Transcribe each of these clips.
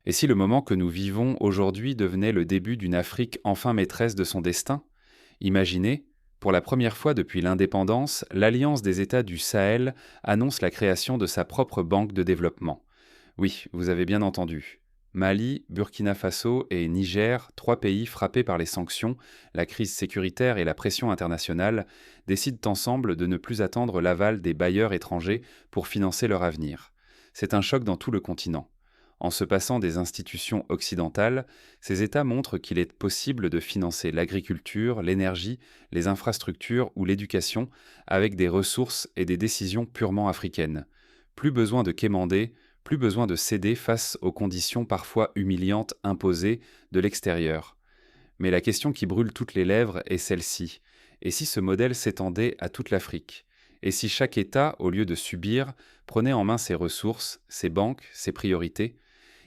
Et si le moment que nous vivons aujourd'hui devenait le début d'une Afrique enfin maîtresse de son destin? Imaginez, pour la première fois depuis l'indépendance, l'Alliance des États du Sahel annonce la création de sa propre banque de développement. Oui, vous avez bien entendu. Mali, Burkina Faso et Niger, trois pays frappés par les sanctions, la crise sécuritaire et la pression internationale, décident ensemble de ne plus attendre l'aval des bailleurs étrangers pour financer leur avenir. C'est un choc dans tout le continent. En se passant des institutions occidentales, ces États montrent qu'il est possible de financer l'agriculture, l'énergie, les infrastructures ou l'éducation avec des ressources et des décisions purement africaines. Plus besoin de quémander, plus besoin de céder face aux conditions parfois humiliantes imposées de l'extérieur. Mais la question qui brûle toutes les lèvres est celle-ci. Et si ce modèle s'étendait à toute l'Afrique? Et si chaque État, au lieu de subir, prenait en main ses ressources, ses banques, ses priorités?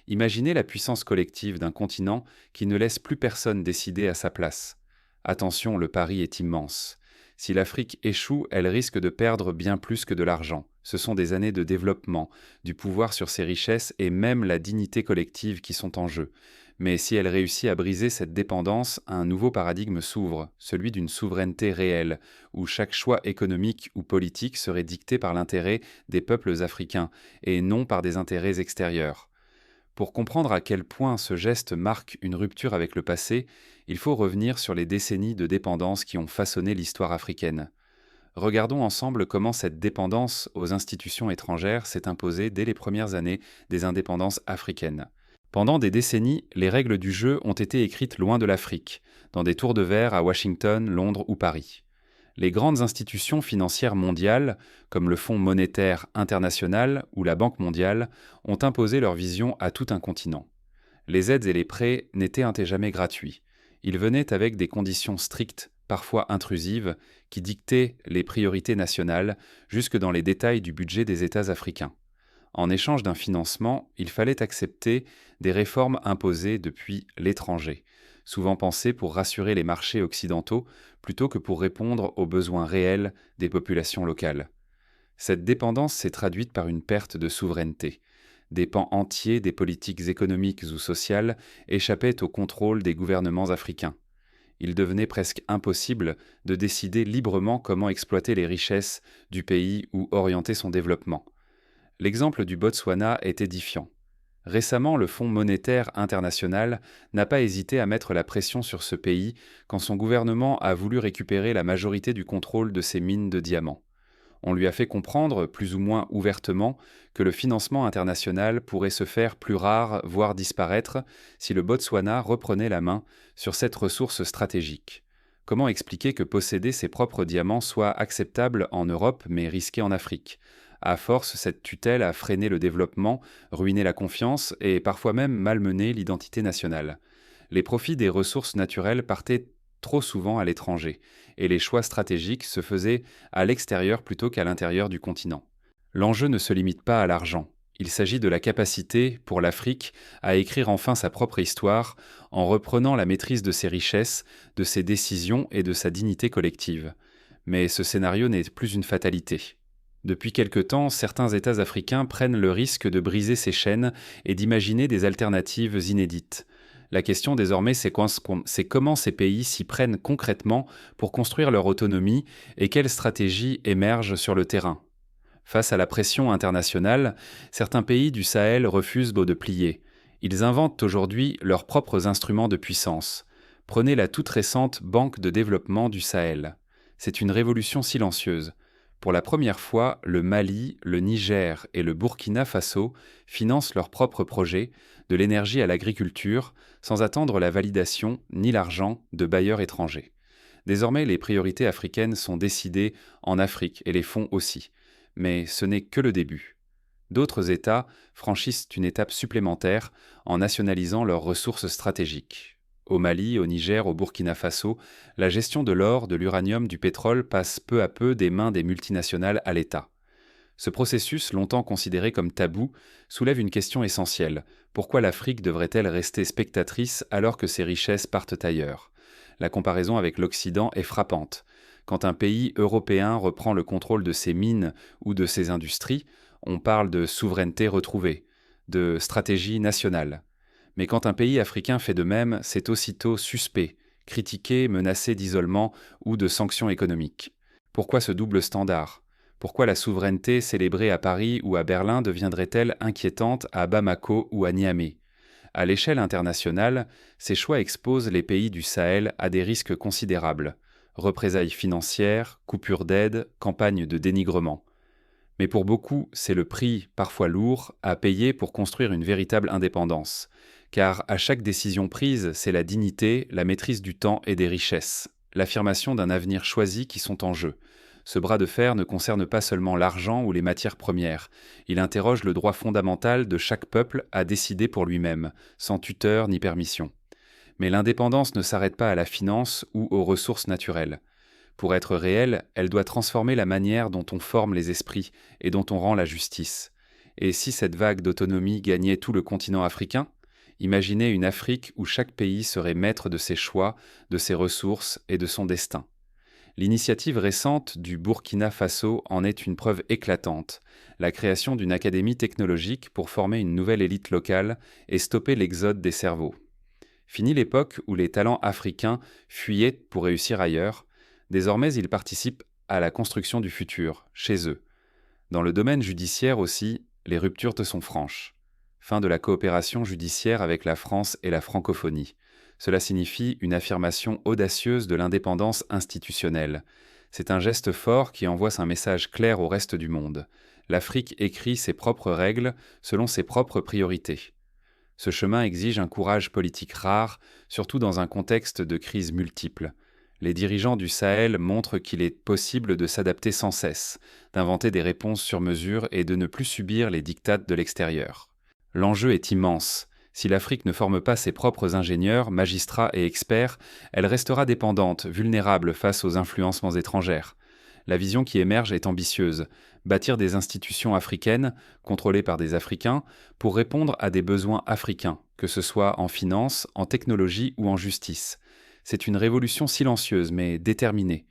Imaginez la puissance collective d'un continent qui ne laisse plus personne décider à sa place. Attention, le pari est immense. Si l'Afrique échoue, elle risque de perdre bien plus que de l'argent. Ce sont des années de développement, du pouvoir sur ses richesses et même la dignité collective qui sont en jeu. Mais si elle réussit à briser cette dépendance, un nouveau paradigme s'ouvre, celui d'une souveraineté réelle, où chaque choix économique ou politique serait dicté par l'intérêt des peuples africains et non par des intérêts extérieurs. Pour comprendre à quel point ce geste marque une rupture avec le passé, il faut revenir sur les décennies de dépendance qui ont façonné l'histoire africaine. Regardons ensemble comment cette dépendance aux institutions étrangères s'est imposée dès les premières années des indépendances africaines. Pendant des décennies, les règles du jeu ont été écrites loin de l'Afrique, dans des tours de verre à Washington, Londres ou Paris. Les grandes institutions financières mondiales, comme le Fonds monétaire international ou la Banque mondiale, ont imposé leur vision à tout un continent. Les aides et les prêts n'étaient un et jamais gratuits. Ils venaient avec des conditions strictes, parfois intrusives, qui dictaient les priorités nationales, jusque dans les détails du budget des États africains. En échange d'un financement, il fallait accepter des réformes imposées depuis l'étranger, souvent pensées pour rassurer les marchés occidentaux plutôt que pour répondre aux besoins réels des populations locales. Cette dépendance s'est traduite par une perte de souveraineté. Des pans entiers des politiques économiques ou sociales échappaient au contrôle des gouvernements africains. Il devenait presque impossible de décider librement comment exploiter les richesses du pays ou orienter son développement. L'exemple du Botswana est édifiant. Récemment, le Fonds monétaire international n'a pas hésité à mettre la pression sur ce pays quand son gouvernement a voulu récupérer la majorité du contrôle de ses mines de diamants. On lui a fait comprendre, plus ou moins ouvertement, que le financement international pourrait se faire plus rare, voire disparaître, si le Botswana reprenait la main sur cette ressource stratégique. Comment expliquer que posséder ses propres diamants soit acceptable en Europe mais risqué en Afrique? À force, cette tutelle a freiné le développement, ruiné la confiance et parfois même malmené l'identité nationale. Les profits des ressources naturelles partaient trop souvent à l'étranger, et les choix stratégiques se faisaient à l'extérieur plutôt qu'à l'intérieur du continent. L'enjeu ne se limite pas à l'argent. Il s'agit de la capacité, pour l'Afrique, à écrire enfin sa propre histoire en reprenant la maîtrise de ses richesses, de ses décisions et de sa dignité collective. Mais ce scénario n'est plus une fatalité. Depuis quelque temps, certains États africains prennent le risque de briser ces chaînes et d'imaginer des alternatives inédites. La question désormais, c'est comment ces pays s'y prennent concrètement pour construire leur autonomie et quelles stratégies émergent sur le terrain. Face à la pression internationale, certains pays du Sahel refusent de plier. Ils inventent aujourd'hui leurs propres instruments de puissance. Prenez la toute récente Banque de développement du Sahel. C'est une révolution silencieuse. Pour la première fois, le Mali, le Niger et le Burkina Faso financent leurs propres projets, de l'énergie à l'agriculture, sans attendre la validation ni l'argent de bailleurs étrangers. Désormais, les priorités africaines sont décidées en Afrique et les fonds aussi. Mais ce n'est que le début. D'autres États franchissent une étape supplémentaire en nationalisant leurs ressources stratégiques. Au Mali, au Niger, au Burkina Faso, la gestion de l'or, de l'uranium, du pétrole passe peu à peu des mains des multinationales à l'État. Ce processus, longtemps considéré comme tabou, soulève une question essentielle. Pourquoi l'Afrique devrait-elle rester spectatrice alors que ses richesses partent ailleurs? La comparaison avec l'Occident est frappante. Quand un pays européen reprend le contrôle de ses mines ou de ses industries, on parle de souveraineté retrouvée, de stratégie nationale. Mais quand un pays africain fait de même, c'est aussitôt suspect, critiqué, menacé d'isolement ou de sanctions économiques. Pourquoi ce double standard? Pourquoi la souveraineté célébrée à Paris ou à Berlin deviendrait-elle inquiétante à Bamako ou à Niamey? À l'échelle internationale, ces choix exposent les pays du Sahel à des risques considérables. Représailles financières, coupures d'aide, campagnes de dénigrement. Mais pour beaucoup, c'est le prix, parfois lourd, à payer pour construire une véritable indépendance. Car à chaque décision prise, c'est la dignité, la maîtrise du temps et des richesses, l'affirmation d'un avenir choisi qui sont en jeu. Ce bras de fer ne concerne pas seulement l'argent ou les matières premières, il interroge le droit fondamental de chaque peuple à décider pour lui-même, sans tuteur ni permission. Mais l'indépendance ne s'arrête pas à la finance ou aux ressources naturelles. Pour être réelle, elle doit transformer la manière dont on forme les esprits et dont on rend la justice. Et si cette vague d'autonomie gagnait tout le continent africain? Imaginez une Afrique où chaque pays serait maître de ses choix, de ses ressources et de son destin. L'initiative récente du Burkina Faso en est une preuve éclatante, la création d'une académie technologique pour former une nouvelle élite locale et stopper l'exode des cerveaux. Fini l'époque où les talents africains fuyaient pour réussir ailleurs, désormais ils participent à la construction du futur, chez eux. Dans le domaine judiciaire aussi, les ruptures te sont franches. Fin de la coopération judiciaire avec la France et la francophonie. Cela signifie une affirmation audacieuse de l'indépendance institutionnelle. C'est un geste fort qui envoie un message clair au reste du monde. L'Afrique écrit ses propres règles selon ses propres priorités. Ce chemin exige un courage politique rare, surtout dans un contexte de crise multiple. Les dirigeants du Sahel montrent qu'il est possible de s'adapter sans cesse, d'inventer des réponses sur mesure et de ne plus subir les diktats de l'extérieur. L'enjeu est immense. Si l'Afrique ne forme pas ses propres ingénieurs, magistrats et experts, elle restera dépendante, vulnérable face aux influencements étrangères. La vision qui émerge est ambitieuse, bâtir des institutions africaines, contrôlées par des Africains, pour répondre à des besoins africains, que ce soit en finance, en technologie ou en justice. C'est une révolution silencieuse mais déterminée.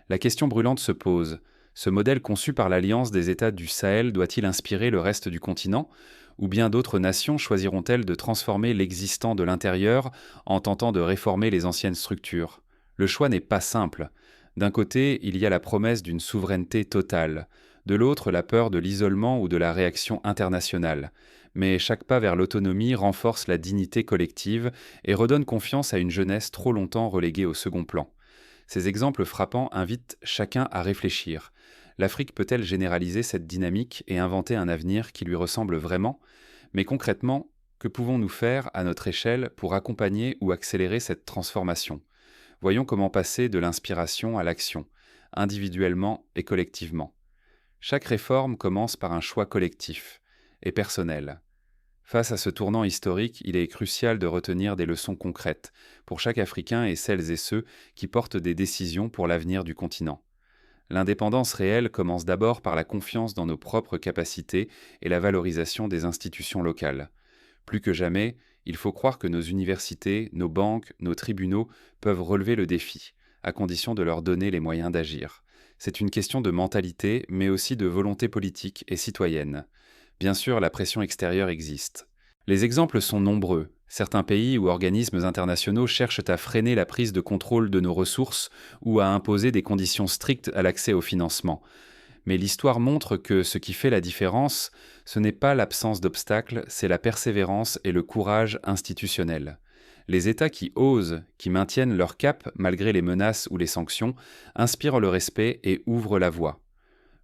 La question brûlante se pose. Ce modèle conçu par l'Alliance des États du Sahel doit-il inspirer le reste du continent? Ou bien d'autres nations choisiront-elles de transformer l'existant de l'intérieur en tentant de réformer les anciennes structures? Le choix n'est pas simple. D'un côté, il y a la promesse d'une souveraineté totale, de l'autre la peur de l'isolement ou de la réaction internationale. Mais chaque pas vers l'autonomie renforce la dignité collective et redonne confiance à une jeunesse trop longtemps reléguée au second plan. Ces exemples frappants invitent chacun à réfléchir. L'Afrique peut-elle généraliser cette dynamique et inventer un avenir qui lui ressemble vraiment? Mais concrètement, que pouvons-nous faire à notre échelle pour accompagner ou accélérer cette transformation? Voyons comment passer de l'inspiration à l'action, individuellement et collectivement. Chaque réforme commence par un choix collectif et personnel. Face à ce tournant historique, il est crucial de retenir des leçons concrètes pour chaque Africain et celles et ceux qui portent des décisions pour l'avenir du continent. L'indépendance réelle commence d'abord par la confiance dans nos propres capacités et la valorisation des institutions locales. Plus que jamais, il faut croire que nos universités, nos banques, nos tribunaux peuvent relever le défi, à condition de leur donner les moyens d'agir. C'est une question de mentalité, mais aussi de volonté politique et citoyenne. Bien sûr, la pression extérieure existe. Les exemples sont nombreux. Certains pays ou organismes internationaux cherchent à freiner la prise de contrôle de nos ressources ou à imposer des conditions strictes à l'accès au financement. Mais l'histoire montre que ce qui fait la différence, ce n'est pas l'absence d'obstacles, c'est la persévérance et le courage institutionnel. Les États qui osent, qui maintiennent leur cap malgré les menaces ou les sanctions, inspirent le respect et ouvrent la voie.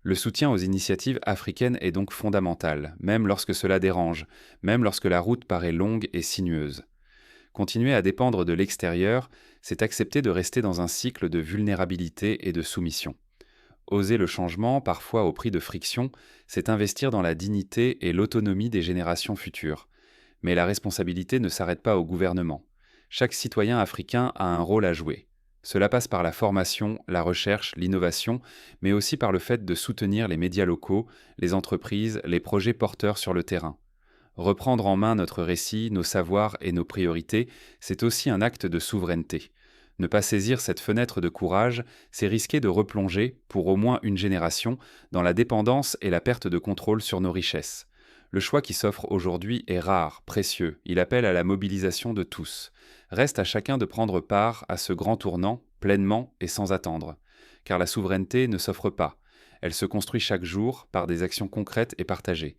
Le soutien aux initiatives africaines est donc fondamental, même lorsque cela dérange, même lorsque la route paraît longue et sinueuse. Continuer à dépendre de l'extérieur, c'est accepter de rester dans un cycle de vulnérabilité et de soumission. Oser le changement, parfois au prix de friction, c'est investir dans la dignité et l'autonomie des générations futures. Mais la responsabilité ne s'arrête pas au gouvernement. Chaque citoyen africain a un rôle à jouer. Cela passe par la formation, la recherche, l'innovation, mais aussi par le fait de soutenir les médias locaux, les entreprises, les projets porteurs sur le terrain. Reprendre en main notre récit, nos savoirs et nos priorités, c'est aussi un acte de souveraineté. Ne pas saisir cette fenêtre de courage, c'est risquer de replonger, pour au moins une génération, dans la dépendance et la perte de contrôle sur nos richesses. Le choix qui s'offre aujourd'hui est rare, précieux, il appelle à la mobilisation de tous. Reste à chacun de prendre part à ce grand tournant, pleinement et sans attendre. Car la souveraineté ne s'offre pas, elle se construit chaque jour par des actions concrètes et partagées.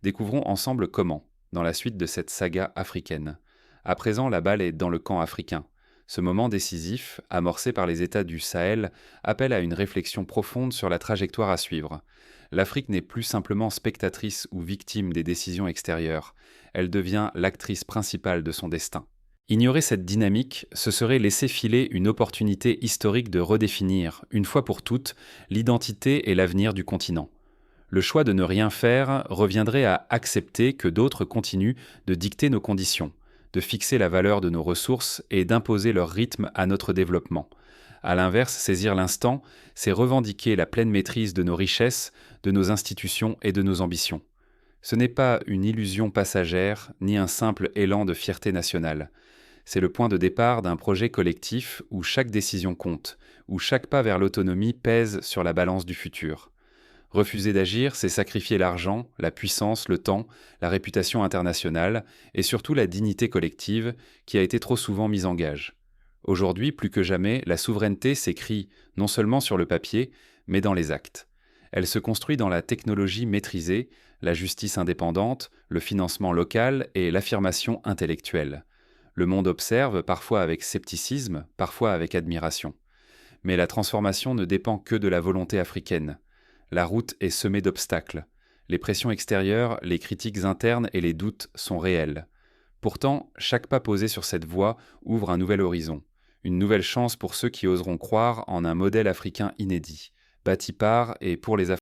Découvrons ensemble comment, dans la suite de cette saga africaine. À présent, la balle est dans le camp africain. Ce moment décisif, amorcé par les États du Sahel, appelle à une réflexion profonde sur la trajectoire à suivre. L'Afrique n'est plus simplement spectatrice ou victime des décisions extérieures, elle devient l'actrice principale de son destin. Ignorer cette dynamique, ce serait laisser filer une opportunité historique de redéfinir, une fois pour toutes, l'identité et l'avenir du continent. Le choix de ne rien faire reviendrait à accepter que d'autres continuent de dicter nos conditions, de fixer la valeur de nos ressources et d'imposer leur rythme à notre développement. À l'inverse, saisir l'instant, c'est revendiquer la pleine maîtrise de nos richesses, de nos institutions et de nos ambitions. Ce n'est pas une illusion passagère, ni un simple élan de fierté nationale. C'est le point de départ d'un projet collectif où chaque décision compte, où chaque pas vers l'autonomie pèse sur la balance du futur. Refuser d'agir, c'est sacrifier l'argent, la puissance, le temps, la réputation internationale et surtout la dignité collective qui a été trop souvent mise en gage. Aujourd'hui, plus que jamais, la souveraineté s'écrit non seulement sur le papier, mais dans les actes. Elle se construit dans la technologie maîtrisée, la justice indépendante, le financement local et l'affirmation intellectuelle. Le monde observe, parfois avec scepticisme, parfois avec admiration. Mais la transformation ne dépend que de la volonté africaine. La route est semée d'obstacles. Les pressions extérieures, les critiques internes et les doutes sont réels. Pourtant, chaque pas posé sur cette voie ouvre un nouvel horizon, une nouvelle chance pour ceux qui oseront croire en un modèle africain inédit, bâti par et pour les Africains.